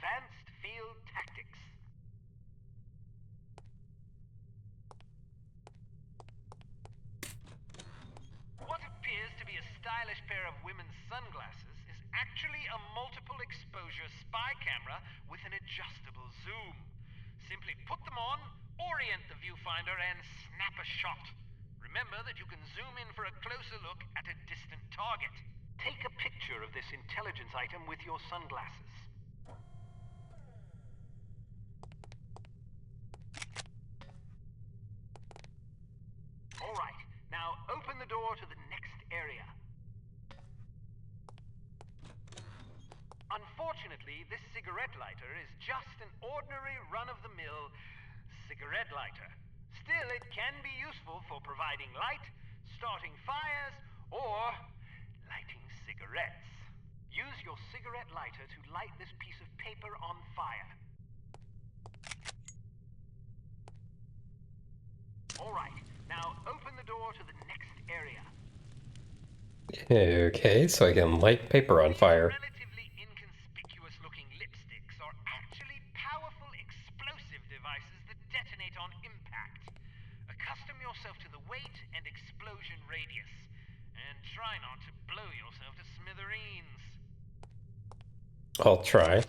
Advanced Field Tactics. What appears to be a stylish pair of women's sunglasses is actually a multiple exposure spy camera with an adjustable zoom. Simply put them on, orient the viewfinder, and snap a shot. Remember that you can zoom in for a closer look at a distant target. Take a picture of this intelligence item with your sunglasses. All right, now open the door to the next area. Unfortunately, this cigarette lighter is just an ordinary run-of-the-mill cigarette lighter. Still, it can be useful for providing light, starting fires, or lighting cigarettes. Use your cigarette lighter to light this piece of paper on fire. All right, now open the door to the next area. Okay, so I can light paper on fire. Relatively inconspicuous-looking lipsticks are actually powerful explosive devices that detonate on impact. Accustom yourself to the weight and explosion radius, and try not to blow yourself to smithereens. I'll try.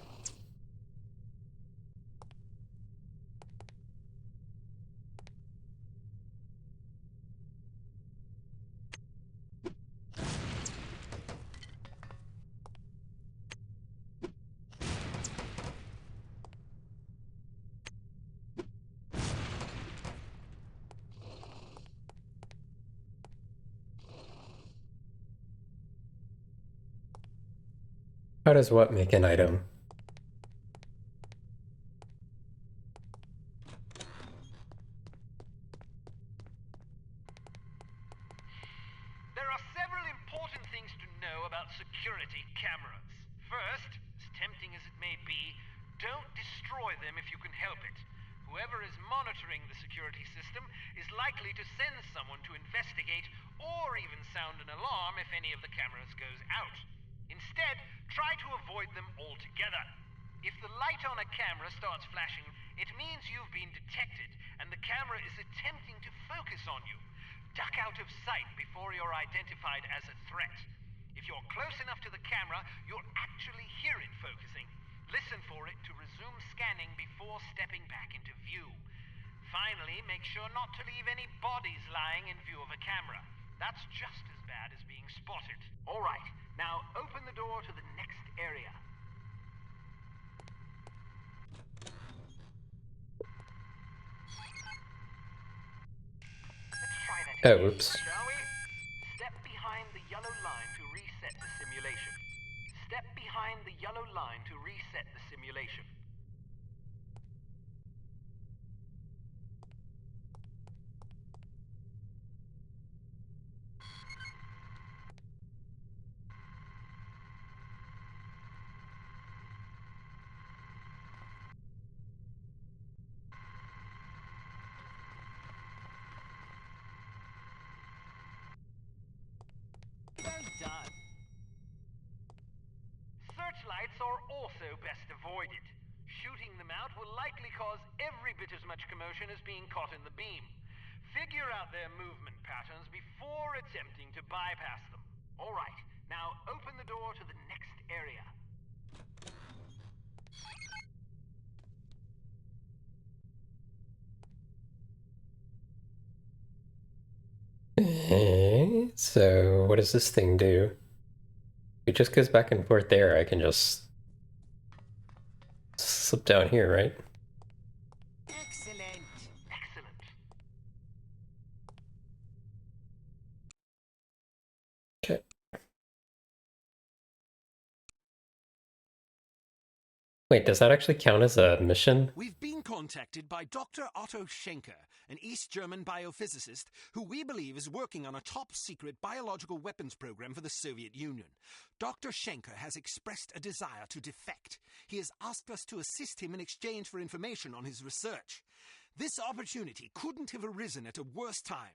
How does what make an item? There are several important things to know about security cameras. First, as tempting as it may be, don't destroy them if you can help it. Whoever is monitoring the security system is likely to send someone to investigate or even sound an alarm if any of the cameras goes out. Instead, try to avoid them altogether. If the light on a camera starts flashing, it means you've been detected and the camera is attempting to focus on you. Duck out of sight before you're identified as a threat. If you're close enough to the camera, you'll actually hear it focusing. Listen for it to resume scanning before stepping back into view. Finally, make sure not to leave any bodies lying in view of a camera. That's just as bad as being spotted. All right, now open the door to the next area. Let's try that again, Oops. shall we? Step behind the yellow line to reset the simulation. Step behind the yellow line to reset the simulation. Done. Searchlights are also best avoided. Shooting them out will likely cause every bit as much commotion as being caught in the beam. Figure out their movement patterns before attempting to bypass them. All right, now open the door to the next area. Okay, so what does this thing do? It just goes back and forth there. I can just slip down here, right? Excellent. Excellent. Okay. Wait, does that actually count as a mission? We've been contacted by Dr. Otto Schenker, an East German biophysicist who we believe is working on a top-secret biological weapons program for the Soviet Union. Dr. Schenker has expressed a desire to defect. He has asked us to assist him in exchange for information on his research. This opportunity couldn't have arisen at a worse time.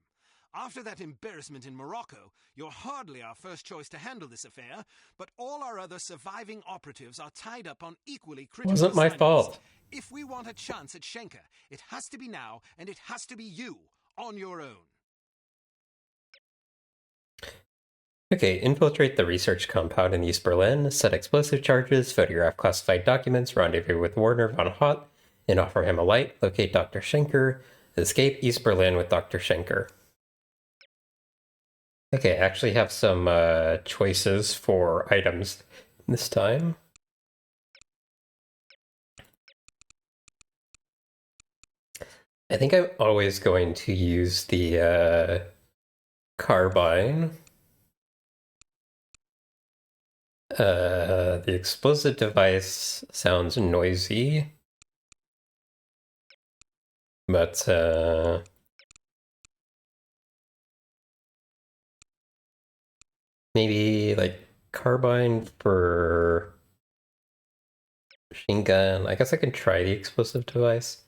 After that embarrassment in Morocco, you're hardly our first choice to handle this affair, but all our other surviving operatives are tied up on equally critical Wasn't my assignments. fault. If we want a chance at Schenker, it has to be now, and it has to be you, on your own. Okay, infiltrate the research compound in East Berlin, set explosive charges, photograph classified documents, rendezvous with Werner von Hott, and offer him a light, locate Dr. Schenker, escape East Berlin with Dr. Schenker. Okay, I actually have some choices for items this time. I think I'm always going to use the carbine. The explosive device sounds noisy, but maybe like carbine for machine gun. I guess I can try the explosive device.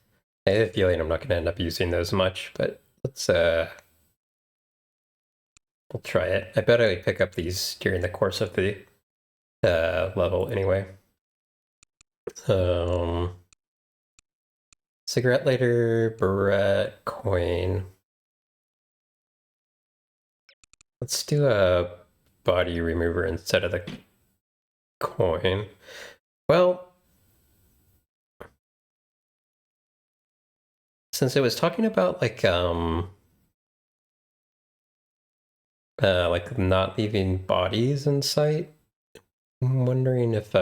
I have a feeling I'm not going to end up using those much, but let's we'll try it. I bet I pick up these during the course of the level anyway. Cigarette lighter, barrette, coin. Let's do a body remover instead of the coin. Well, since it was talking about like not leaving bodies in sight, I'm wondering if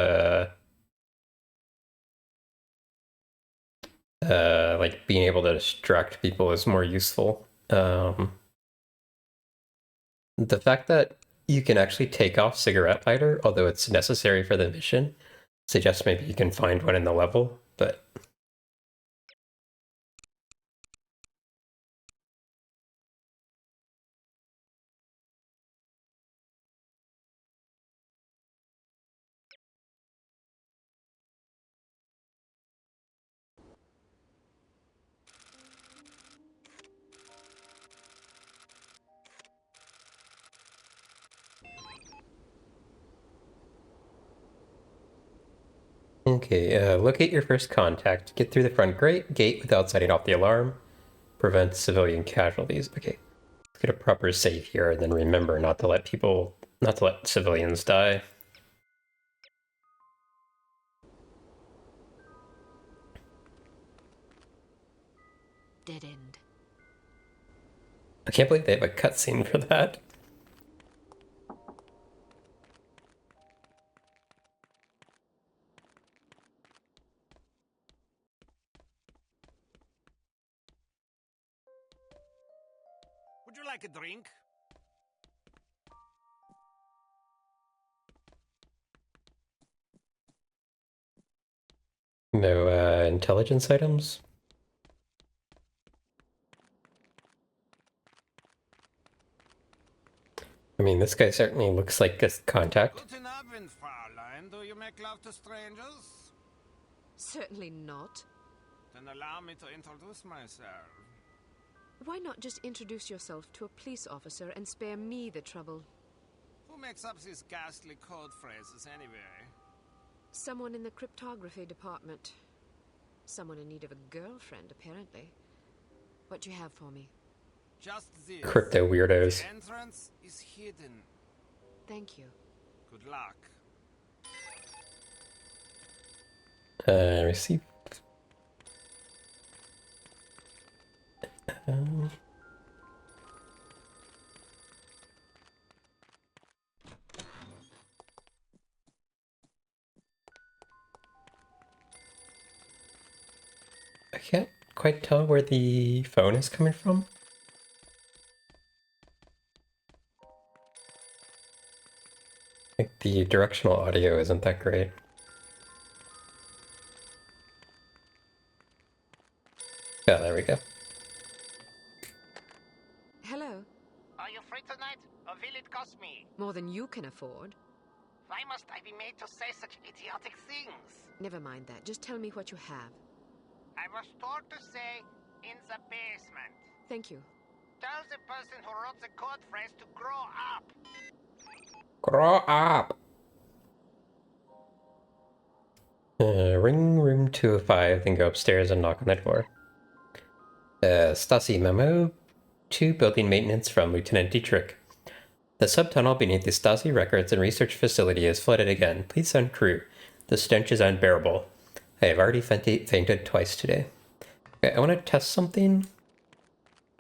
like being able to distract people is more useful. The fact that you can actually take off cigarette lighter, although it's necessary for the mission, suggests maybe you can find one in the level, but okay, locate your first contact. Get through the front gate without setting off the alarm. Prevent civilian casualties. Okay, let's get a proper save here, and then remember not to let civilians die. Dead end. I can't believe they have a cutscene for that. Would you like a drink? No intelligence items? I mean, this guy certainly looks like a contact. Guten Abend, Fräulein. Do you make love to strangers? Certainly not. Then allow me to introduce myself. Why not just introduce yourself to a police officer and spare me the trouble? Who makes up these ghastly code phrases anyway? Someone in the cryptography department. Someone in need of a girlfriend, apparently. What do you have for me? Just this. Crypto weirdos. The entrance is hidden. Thank you. Good luck. Receive. I can't quite tell where the phone is coming from. Like the directional audio isn't that great. Yeah, there we go. Hello. Are you free tonight, or will it cost me? More than you can afford. Why must I be made to say such idiotic things? Never mind that. Just tell me what you have. I was told to say, in the basement. Thank you. Tell the person who wrote the code phrase to grow up. Grow up! Ring room 205, then go upstairs and knock on the door. Stasi memo to building maintenance from Lieutenant Dietrich. The subtunnel beneath the Stasi records and research facility is flooded again. Please send crew. The stench is unbearable. I have already fainted twice today. Okay, I want to test something.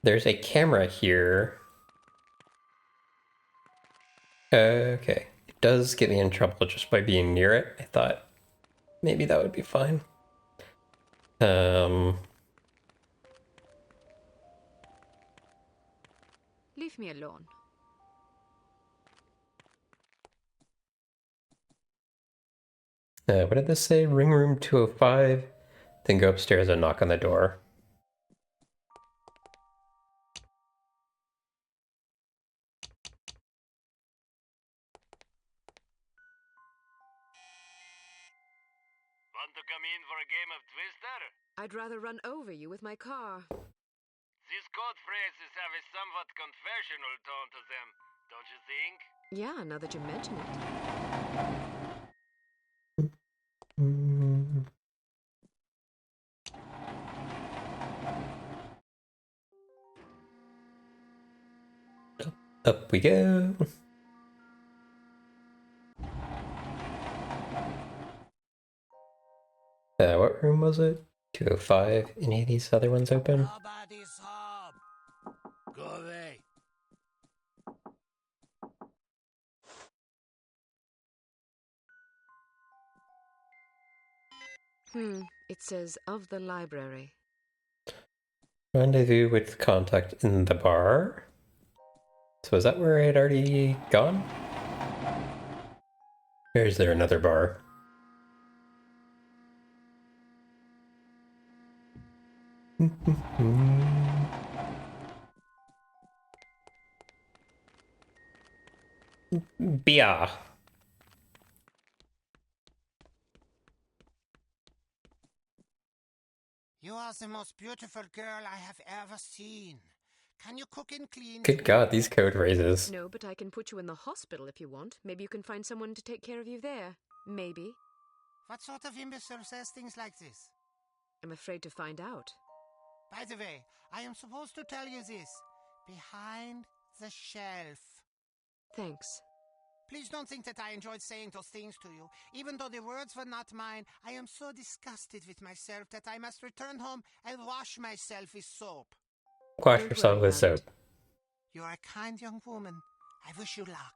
There's a camera here. Okay. It does get me in trouble just by being near it. I thought maybe that would be fine. Leave me alone. What did this say? Ring room 205, then go upstairs and knock on the door. Want to come in for a game of Twister? I'd rather run over you with my car. These code phrases have a somewhat confessional tone to them, don't you think? Yeah, now that you mention it. Up we go. What room was it? 205. Any of these other ones open? Nobody's home. Go away. It says of the library. Rendezvous with contact in the bar. So is that where I had already gone? Or is there another bar? Beer. You are the most beautiful girl I have ever seen. Can you cook and clean? Good God, these code phrases. No, but I can put you in the hospital if you want. Maybe you can find someone to take care of you there. Maybe. What sort of imbecile says things like this? I'm afraid to find out. By the way, I am supposed to tell you this. Behind the shelf. Thanks. Please don't think that I enjoyed saying those things to you. Even though the words were not mine, I am so disgusted with myself that I must return home and wash myself with soap. Wash Don't yourself worry with about soap. You are a kind young woman. I wish you luck.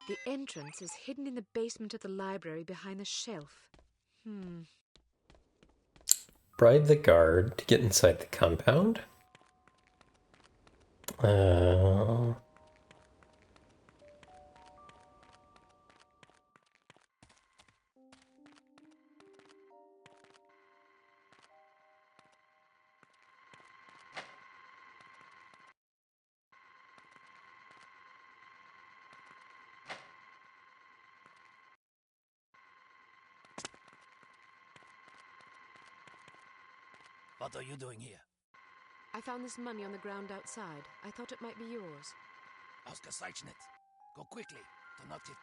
The entrance is hidden in the basement of the library behind the shelf. Bribe the guard to get inside the compound. What are you doing here? I found this money on the ground outside. I thought it might be yours. Ausgezeichnet. Go quickly. Do not get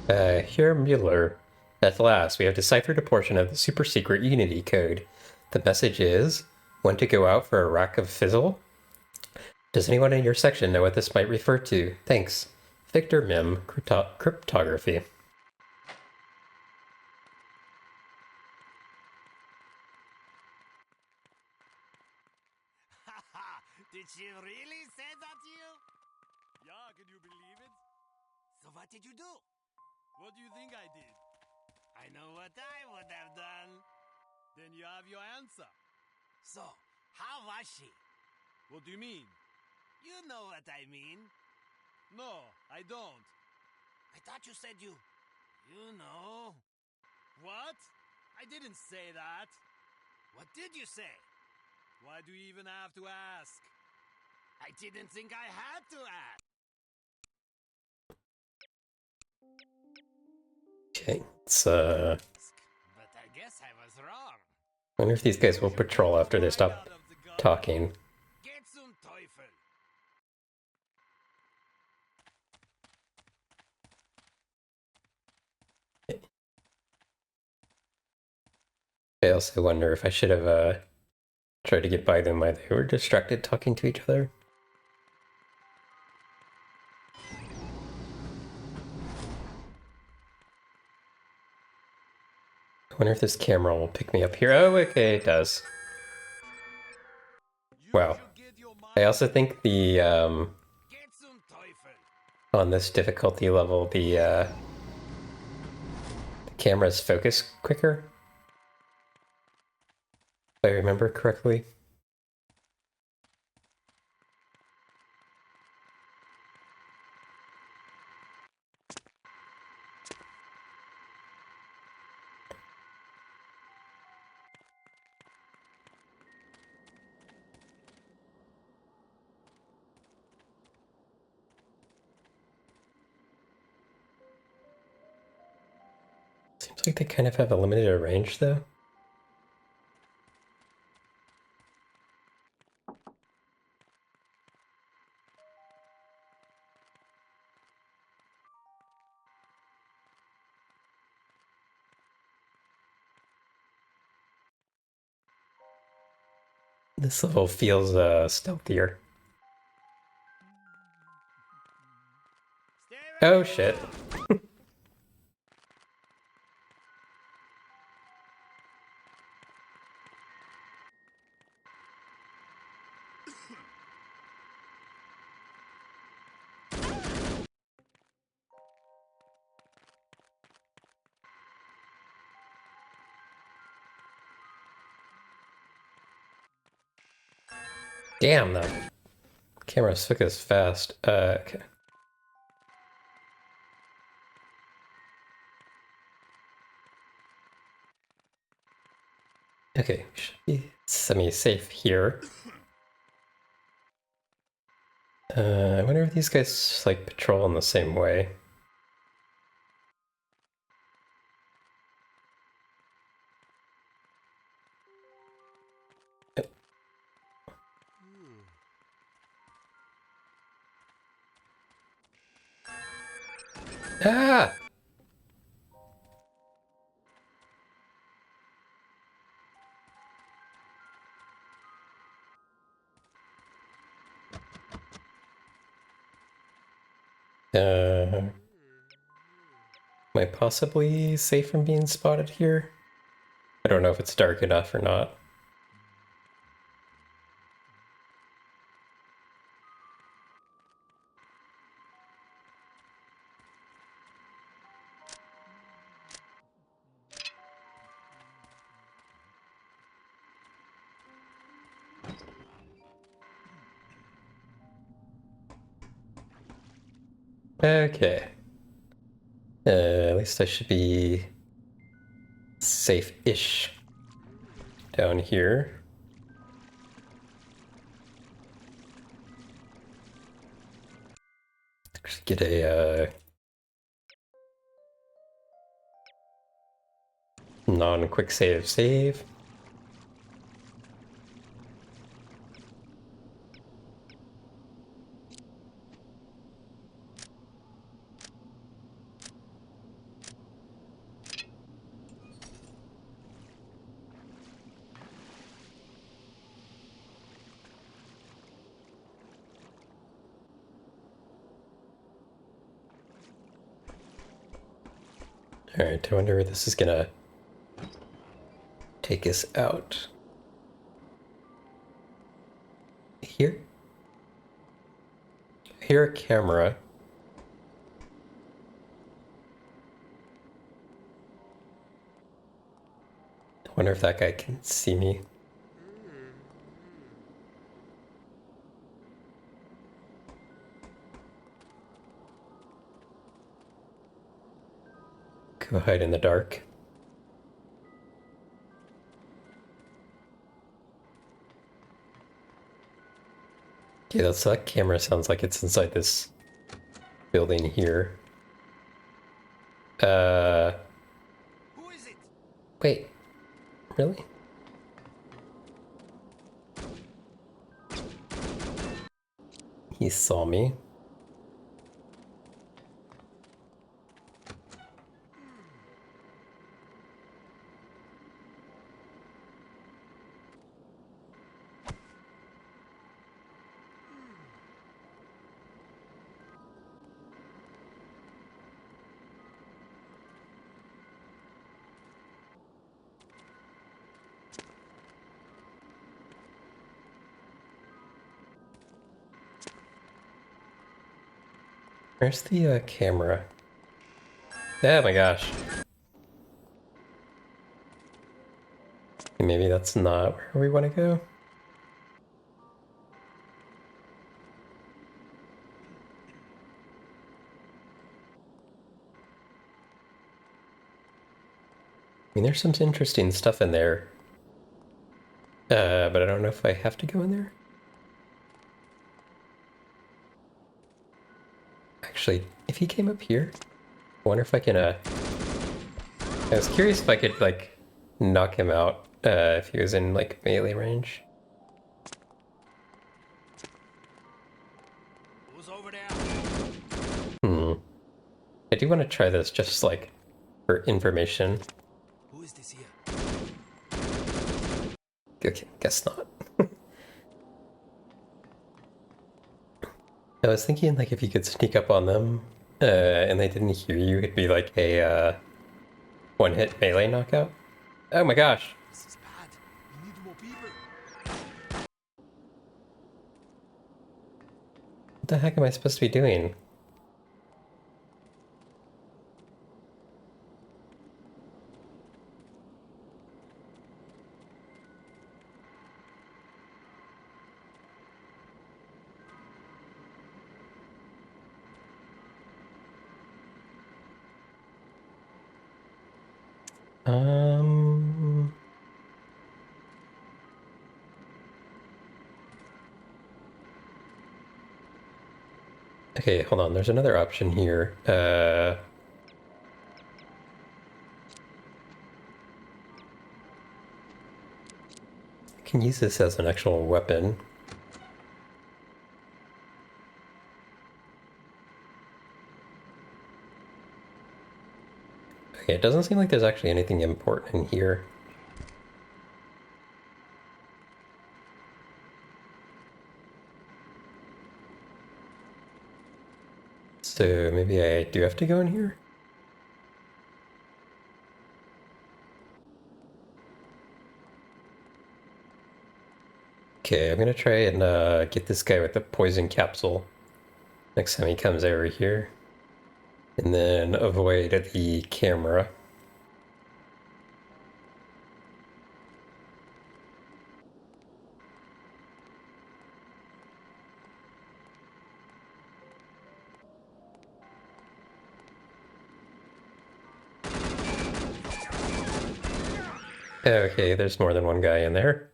caught. Here, Mueller. At last, we have deciphered a portion of the super secret Unity code. The message is, want to go out for a rack of fizzle? Does anyone in your section know what this might refer to? Thanks. Victor Mim, Cryptography. Did she really say that to you? Yeah, can you believe it? So what did you do? What do you think I did? I know what I would have done. Then you have your answer. So, how was she? What do you mean? You know what I mean. No, I don't. I thought you said you know. What? I didn't say that. What did you say? Why do you even have to ask? I didn't think I had to ask. Okay, it's, But I guess I was wrong. wonder if these guys will patrol after they stop talking. Get some Teufel. I also wonder if I should have tried to get by them while they were distracted talking to each other. I wonder if this camera will pick me up here. Oh, okay, it does. Wow. I also think the, Get some Teufel. on this difficulty level, the cameras focus quicker. If I remember correctly. Seems like they kind of have a limited range, though. This level feels stealthier. Oh shit. Damn, the camera focus fast. Okay. Okay, should be semi-safe here. I wonder if these guys like patrol in the same way. Ah! Am I possibly safe from being spotted here? I don't know if it's dark enough or not. Okay. At least I should be safe-ish down here. Just get a non-quick save. Alright, I wonder where this is gonna take us out. Here? I hear a camera. I wonder if that guy can see me. Go hide in the dark. Yeah, that camera sounds like it's inside this building here. Who is it? Wait, really? he saw me. Where's the camera? Oh my gosh. Maybe that's not where we want to go. I mean, there's some interesting stuff in there. But I don't know if I have to go in there. Actually, if he came up here, I wonder if I can, I was curious if I could, like, knock him out, if he was in, like, melee range. Who's over there? I do want to try this just, like, for information. Who is this here? Okay, guess not. I was thinking, like, if you could sneak up on them, and they didn't hear you, it'd be like a, one-hit melee knockout. Oh my gosh! This is bad. We need more people. What the heck am I supposed to be doing? Okay, hold on. There's another option here. I can use this as an actual weapon. Okay, it doesn't seem like there's actually anything important in here. So maybe I do have to go in here? Okay, I'm gonna try and get this guy with the poison capsule next time he comes over here. And then avoid the camera. Okay, there's more than one guy in there.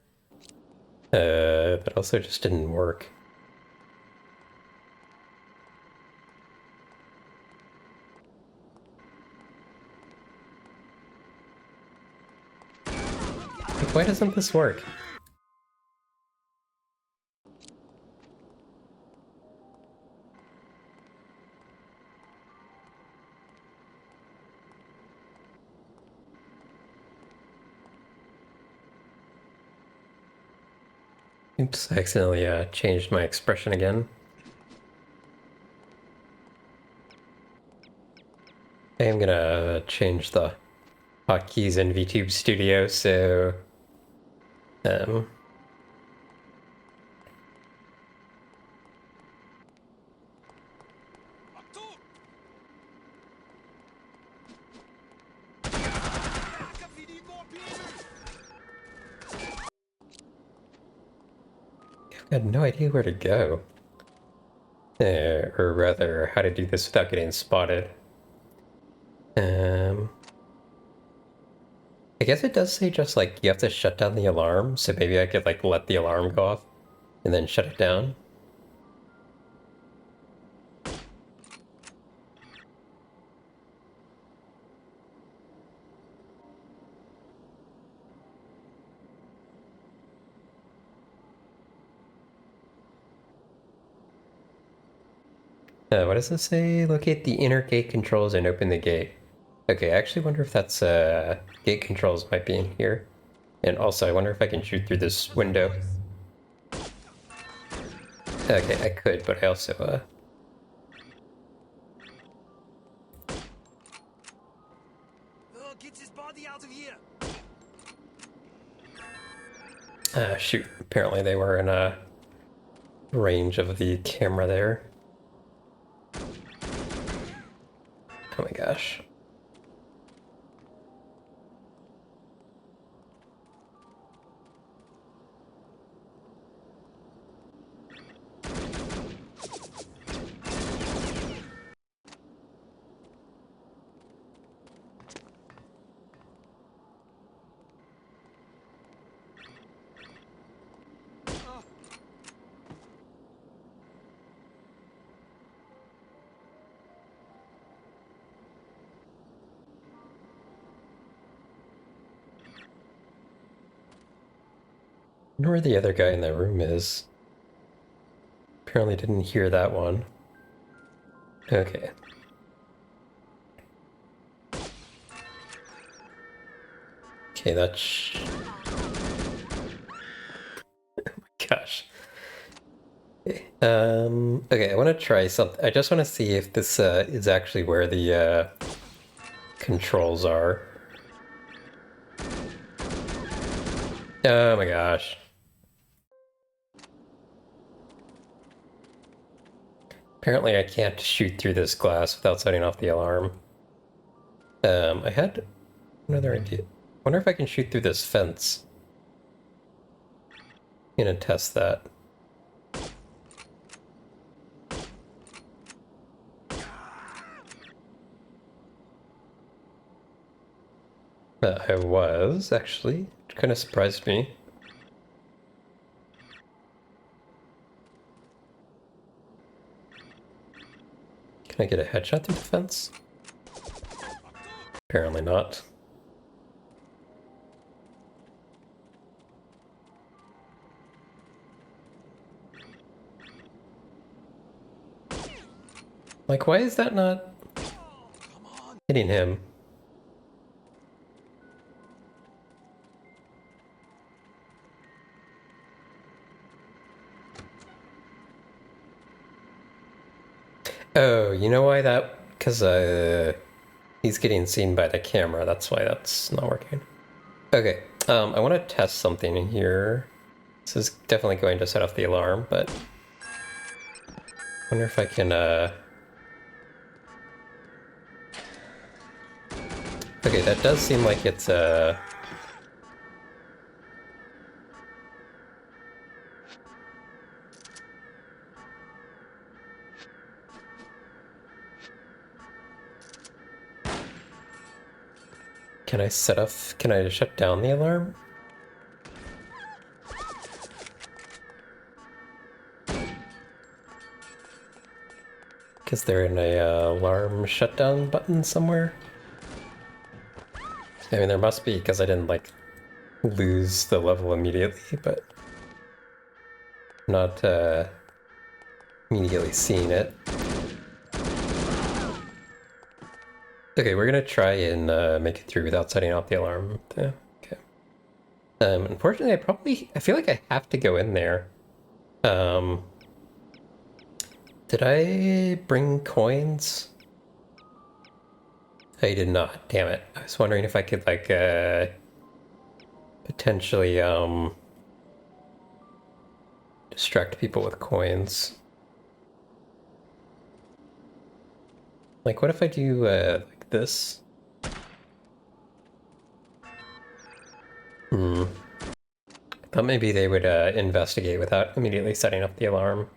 That also just didn't work. Like, why doesn't this work? Oops, I accidentally changed my expression again. I am gonna change the hotkeys in VTube Studio, so We need more people. I've got no idea where to go. Or rather, how to do this without getting spotted. I guess it does say just like you have to shut down the alarm, so maybe I could like let the alarm go off and then shut it down. What does this say? Locate the inner gate controls and open the gate. Okay, I actually wonder if that's, gate controls might be in here. And also, I wonder if I can shoot through this window. Okay, I could, but I also, Get his body out of here. shoot. Apparently they were in, range of the camera there. Oh my gosh. I wonder where the other guy in that room is. Apparently didn't hear that one. Okay. Okay, that's... Oh my gosh. Okay, I want to try something. I just want to see if this is actually where the controls are. Oh my gosh. Apparently I can't shoot through this glass without setting off the alarm. I had another idea. Wonder if I can shoot through this fence. I'm gonna test that. I was, actually. It kind of surprised me. Can I get a headshot through the fence? Apparently not. Like, why is that not hitting him? Oh, you know why that? Because he's getting seen by the camera. That's why that's not working. Okay, I want to test something in here. This is definitely going to set off the alarm, but I wonder if I can, Okay, that does seem like it's, Can I set off, can I shut down the alarm? Is there an alarm shutdown button somewhere? I mean, there must be, because I didn't, like, lose the level immediately, but not, immediately seeing it. Okay, we're gonna try and make it through without setting off the alarm. Yeah, okay. Unfortunately, I feel like I have to go in there. Did I bring coins? I did not, damn it. I was wondering if I could, like, potentially, distract people with coins. Like, what if I do, like this? Thought maybe they would, investigate without immediately setting up the alarm.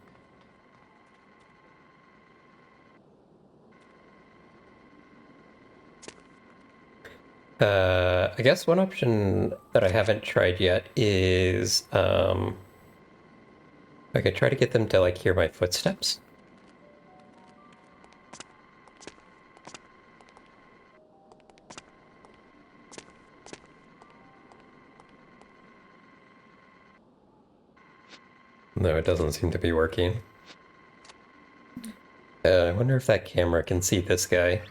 I guess one option that I haven't tried yet is, I could try to get them to, like, hear my footsteps. No, it doesn't seem to be working. I wonder if that camera can see this guy.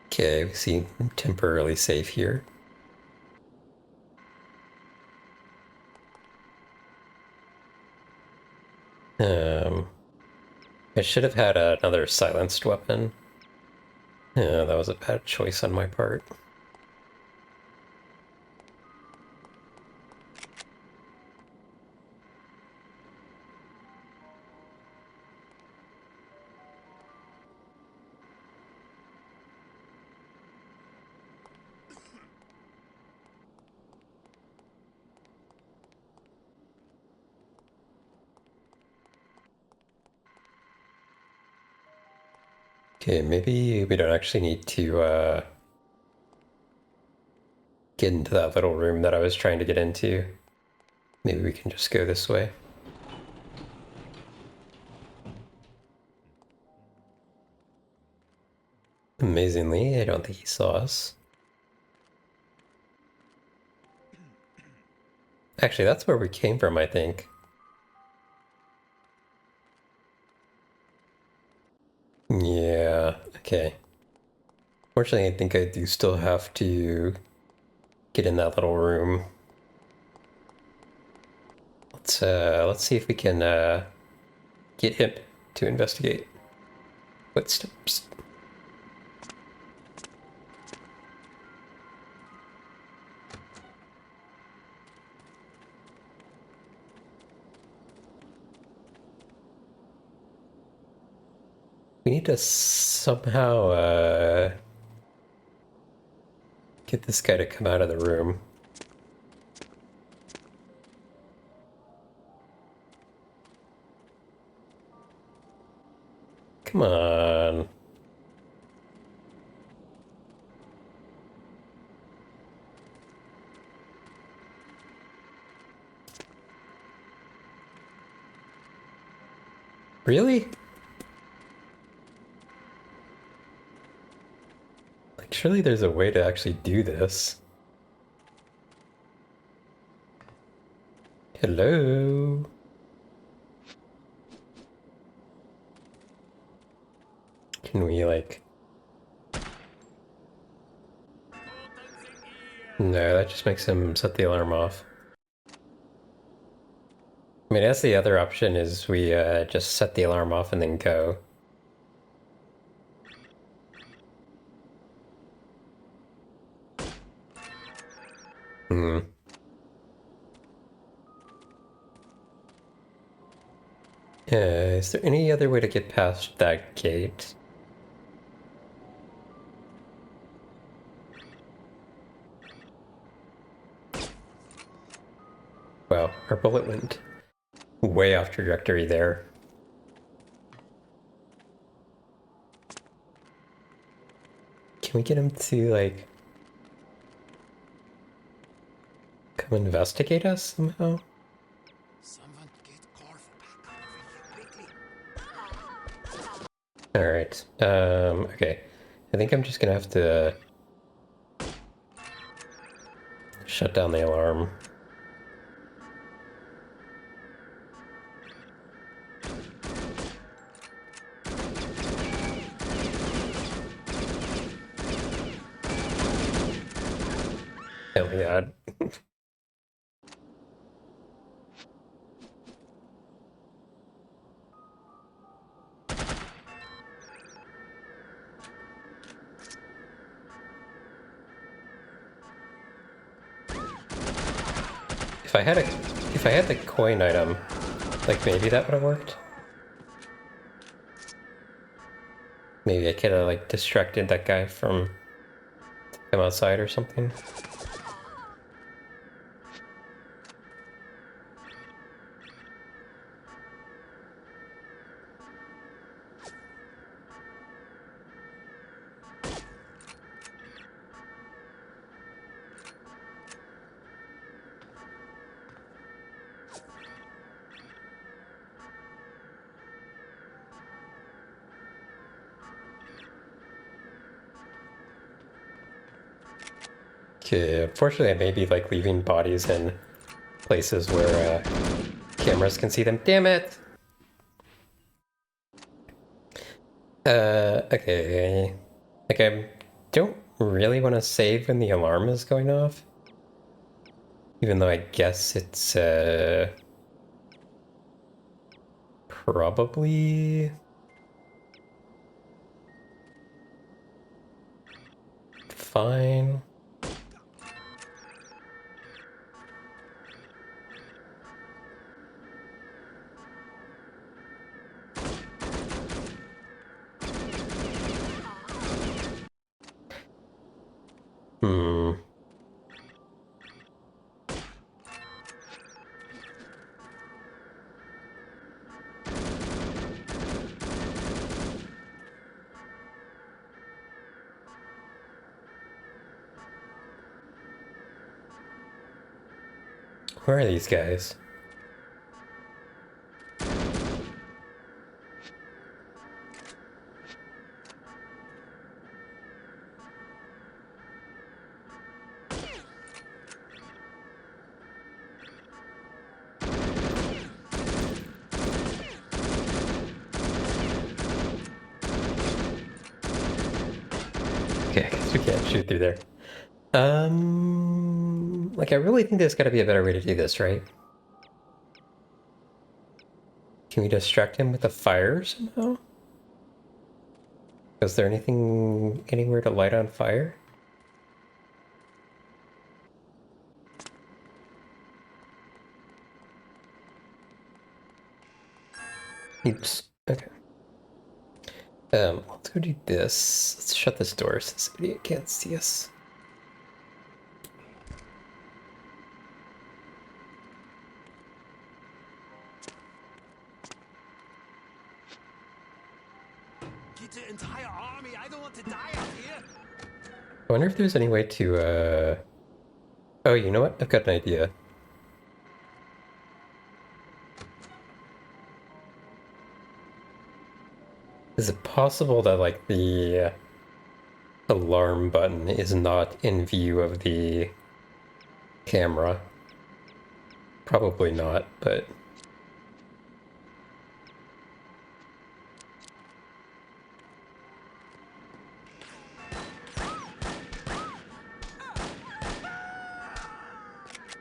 Okay, we seem temporarily safe here. I should have had another silenced weapon. Yeah, that was a bad choice on my part. Okay, maybe we don't actually need to get into that little room that I was trying to get into. Maybe we can just go this way. Amazingly, I don't think he saw us. Actually, that's where we came from, I think. Yeah, okay. Fortunately, I think I do still have to get in that little room. Let's see if we can get him to investigate. Footsteps. We need to somehow get this guy to come out of the room. Come on. Really? Like, surely there's a way to actually do this. Hello? Can we, like... No, that just makes him set the alarm off. I mean, that's the other option, is we just set the alarm off and then go. Hmm. Is there any other way to get past that gate? Wow, our bullet went way off trajectory there. Can we get him to, like, come investigate us somehow? Someone get Corvo back over here quickly. Alright, okay. I think I'm just gonna have to shut down the alarm. Oh my god. If I had the coin item, like maybe that would have worked. Maybe I could have like distracted that guy from come outside or something. Okay, unfortunately I may be like leaving bodies in places where cameras can see them. Damn it! Okay. Like I don't really want to save when the alarm is going off. Even though I guess it's probably fine. Hmm. Where are these guys? Okay, I guess we can't shoot through there. Like I really think there's gotta be a better way to do this, right? Can we distract him with a fire somehow? Is there anything anywhere to light on fire? Oops. Okay. Let's go do this. Let's shut this door so this idiot can't see us. Get the entire army. I don't want to die out here. I wonder if there's any way to, Oh, you know what? I've got an idea. Is it possible that, like, the alarm button is not in view of the camera? Probably not, but...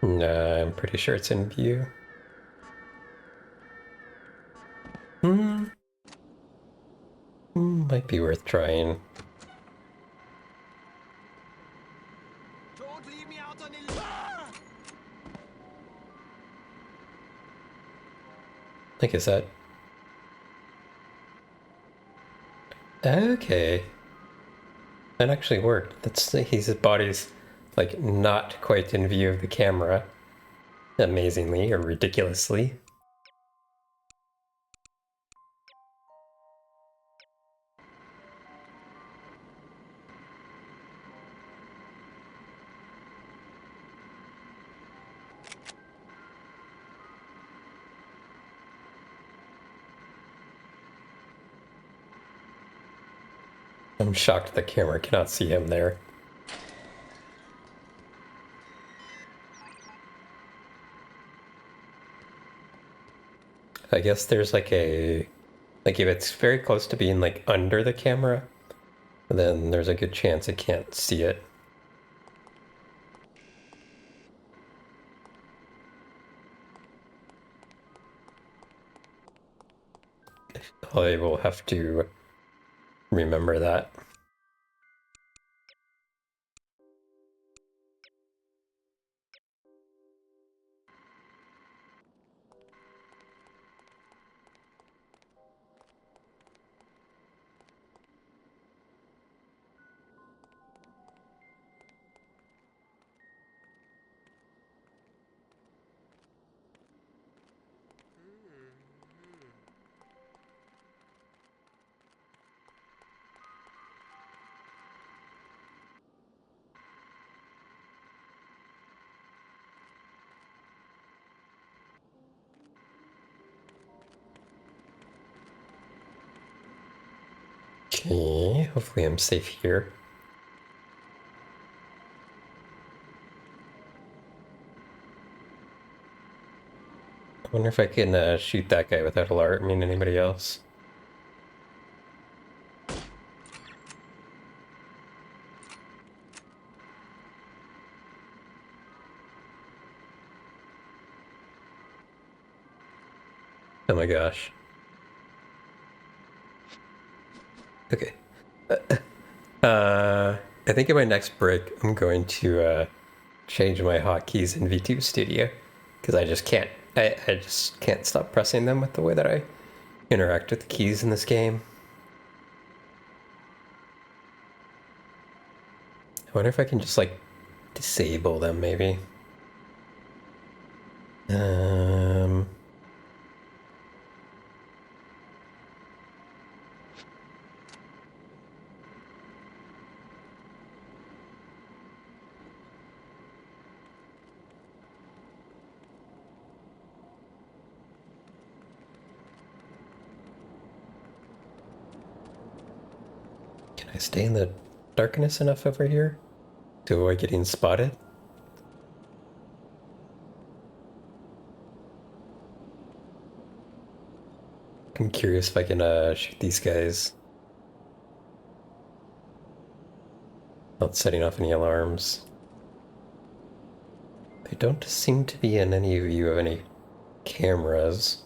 Nah, I'm pretty sure it's in view. Might be worth trying. Don't leave me out on the... Like I said. Okay. That actually worked. His body's like not quite in view of the camera. Amazingly or ridiculously. I'm shocked the camera cannot see him there. I guess there's like like if it's very close to being like under the camera, then there's a good chance it can't see it. I will have to remember that. Okay, hopefully I'm safe here. wonder if I can shoot that guy without alarming anybody else. Oh my gosh. Okay. I think in my next break, I'm going to change my hotkeys in V2 Studio because I just can't. I just can't stop pressing them with the way that I interact with the keys in this game. I wonder if I can just like disable them, maybe. Can I stay in the darkness enough over here to avoid getting spotted? I'm curious if I can shoot these guys without setting off any alarms. They don't seem to be in any view of any cameras.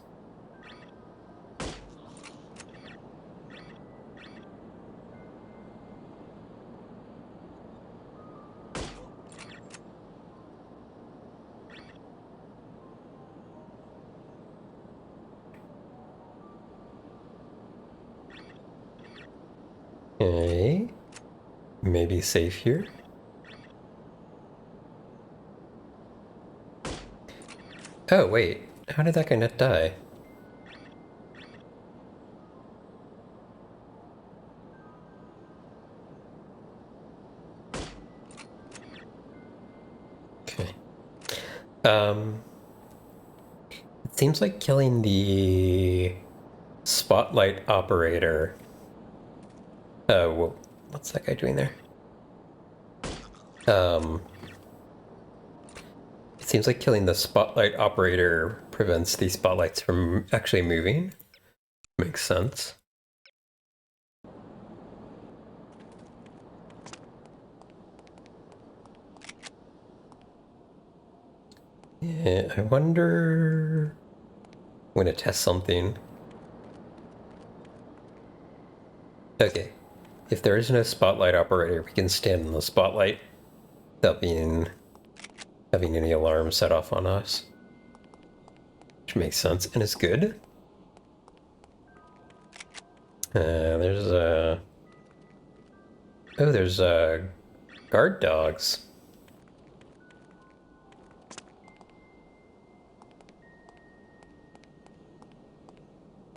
Okay, maybe safe here. Oh wait, how did that guy not die? Okay. It seems like killing the spotlight operator. Whoa, what's that guy doing there? It seems like killing the spotlight operator prevents these spotlights from actually moving. Makes sense. Yeah, I wonder... I'm gonna test something. Okay, if there is no spotlight operator, we can stand in the spotlight without having any alarms set off on us. Which makes sense and is good. There's oh, there's guard dogs.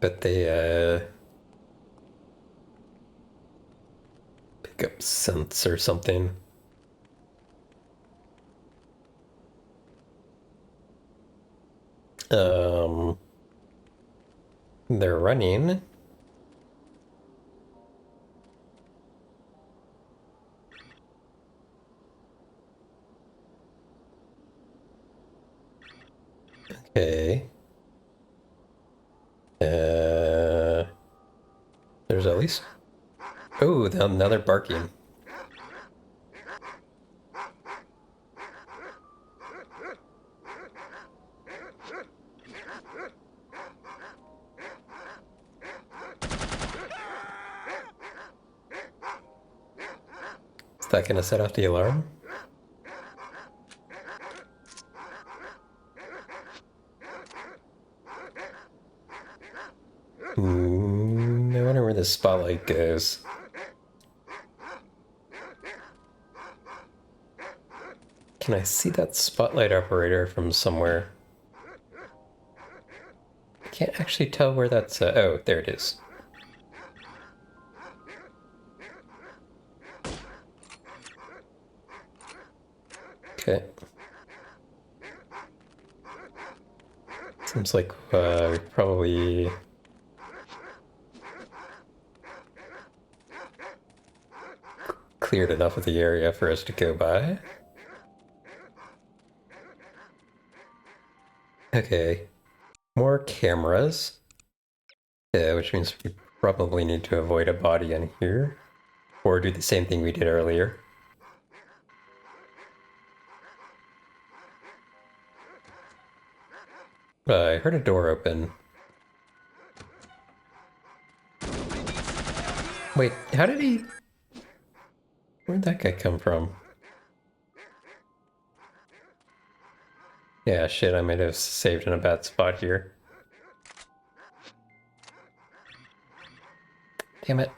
But they pick up scents or something. They're running. Okay. There's at least... Oh, now they're barking. Is that gonna set off the alarm? I wonder where the spotlight goes. Can I see that spotlight operator from somewhere? I can't actually tell where that's... oh, there it is. Okay. Seems like we probably... cleared enough of the area for us to go by. Okay. More cameras. Yeah, which means we probably need to avoid a body in here. Or do the same thing we did earlier. I heard a door open. Wait, how did he... Where'd that guy come from? Yeah, shit, I might have saved in a bad spot here. Damn it.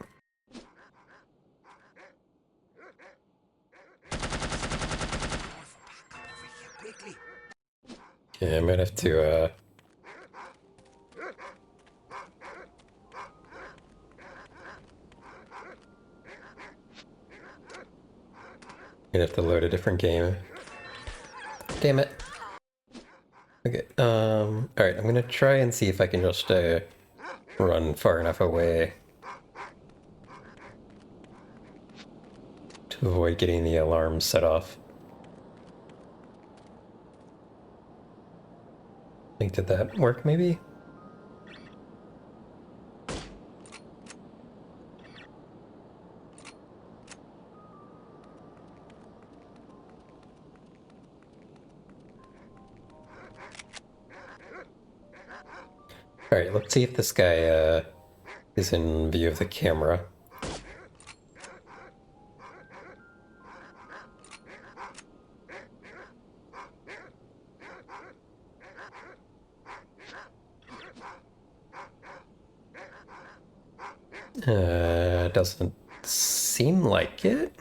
Yeah, I might have to, Gonna have to load a different game. Damn it. Okay, alright, I'm gonna try and see if I can just, run far enough away to avoid getting the alarm set off. I think, did that work, maybe? Alright, let's see if this guy, is in view of the camera. Doesn't seem like it.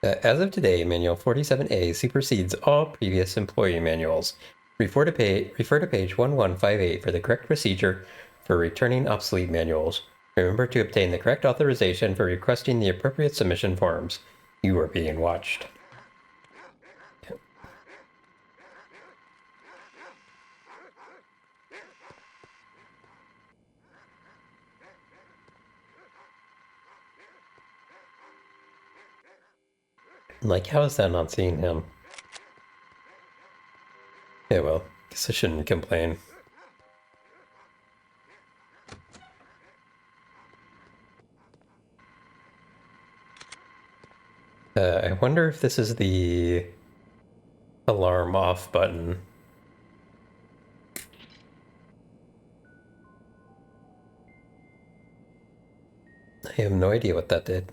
As of today, Manual 47A supersedes all previous employee manuals. Refer to page 1158 for the correct procedure for returning obsolete manuals. Remember to obtain the correct authorization for requesting the appropriate submission forms. You are being watched. Like, how is that not seeing him? Yeah, well, guess I shouldn't complain. I wonder if this is the alarm off button. I have no idea what that did.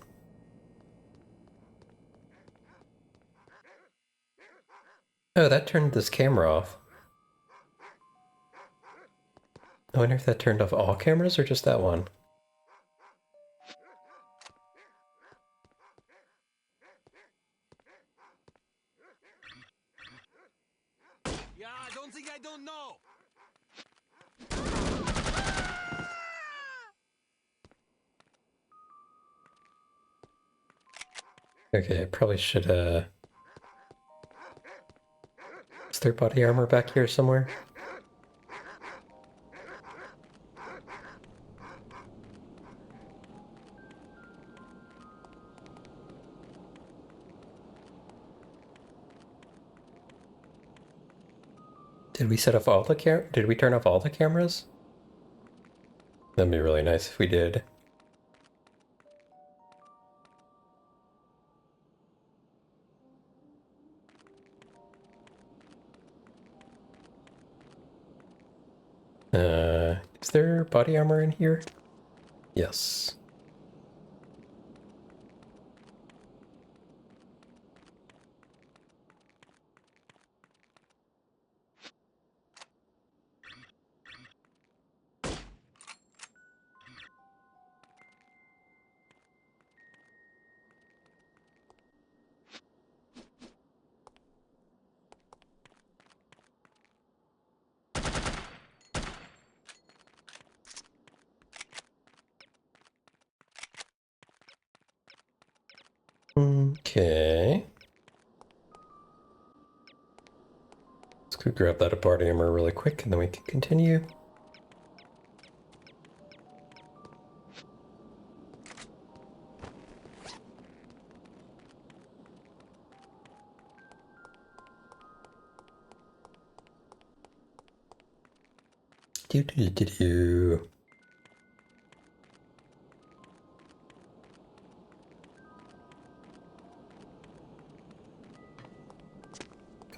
Oh, that turned this camera off. I wonder if that turned off all cameras or just that one. Yeah, I don't think I don't know. Okay, I probably should, is there body armor back here somewhere? Did we set off all the did we turn off all the cameras? That'd be really nice if we did. Is there body armor in here? Yes. Okay. So grab that body armor really quick and then we can continue. Do do do do.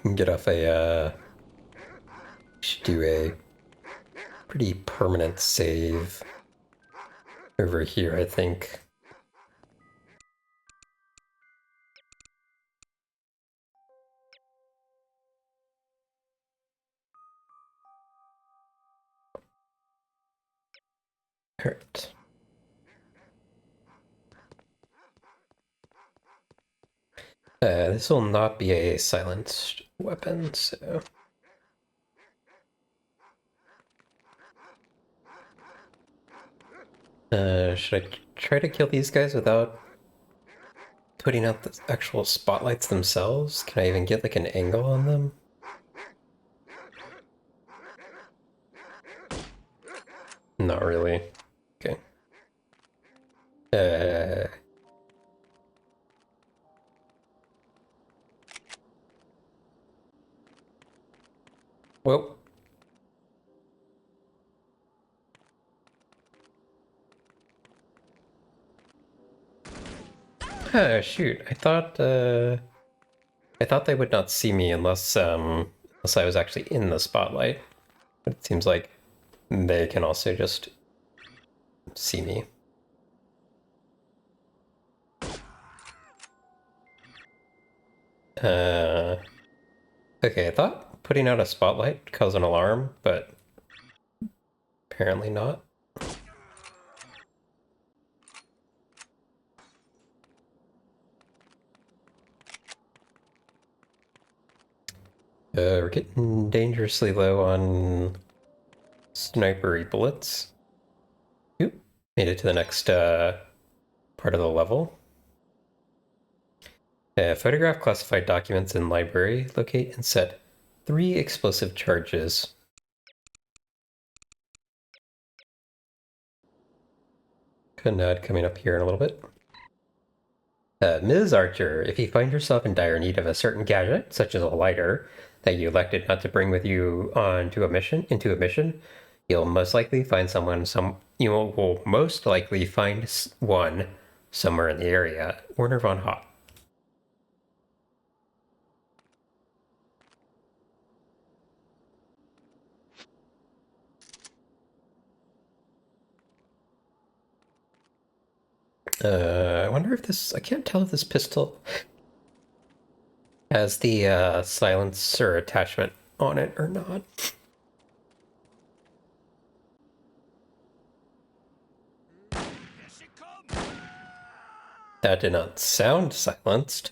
Can get off a should do a pretty permanent save over here, I think. Alright. This will not be a silenced weapon, so... should I try to kill these guys without putting out the actual spotlights themselves? Can I even get like an angle on them? Not really. Okay. Well. Shoot. I thought they would not see me unless unless I was actually in the spotlight. But it seems like they can also just see me. Okay, I thought putting out a spotlight would cause an alarm, but apparently not. We're getting dangerously low on snipery bullets. Oop, made it to the next part of the level. Photograph classified documents in library. Locate and set 3 explosive charges. Nod coming up here in a little bit. Ms. Archer, if you find yourself in dire need of a certain gadget, such as a lighter, that you elected not to bring with you into a mission, you'll most likely find you will most likely find one somewhere in the area. Werner von Hott. I wonder if this... I can't tell if this pistol has the silencer attachment on it or not. That did not sound silenced.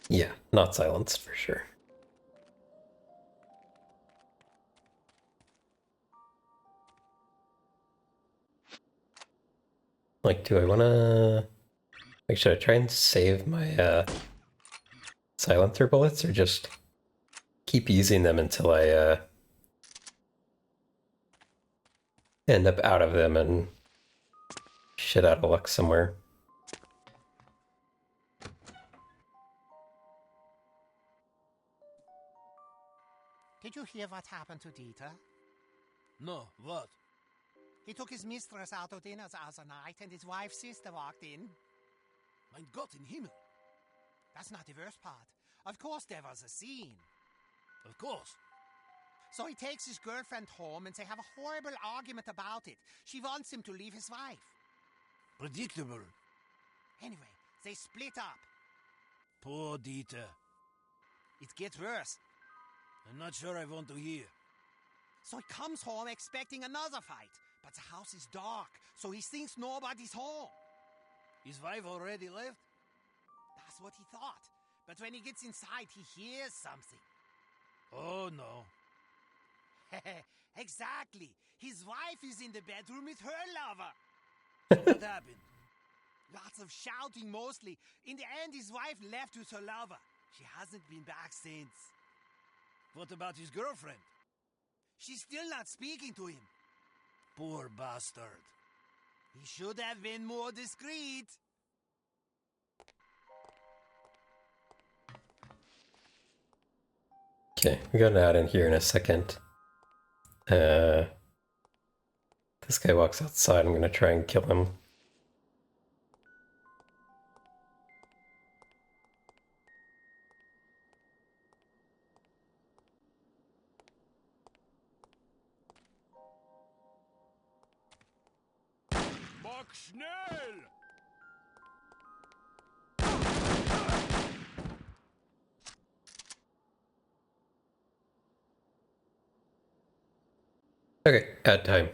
Yeah, not silenced for sure. Like, do I want to... Like, should I try and save my silencer bullets or just keep using them until I end up out of them and shit out of luck somewhere? Did you hear what happened to Dieter? No, what? He took his mistress out to dinner the other night and his wife's sister walked in. Mein Gott in Himmel. That's not the worst part. Of course there was a scene. Of course. So he takes his girlfriend home and they have a horrible argument about it. She wants him to leave his wife. Predictable. Anyway, they split up. Poor Dieter. It gets worse. I'm not sure I want to hear. So he comes home expecting another fight. But the house is dark, so he thinks nobody's home. His wife already left? That's what he thought. But when he gets inside, he hears something. Oh, no. Exactly. His wife is in the bedroom with her lover. So what happened? Lots of shouting mostly. In the end, his wife left with her lover. She hasn't been back since. What about his girlfriend? She's still not speaking to him. Poor bastard. He should have been more discreet. Okay, we're gonna add in here in a second. This guy walks outside. I'm gonna try and kill him. Mach schnell! Okay, add time.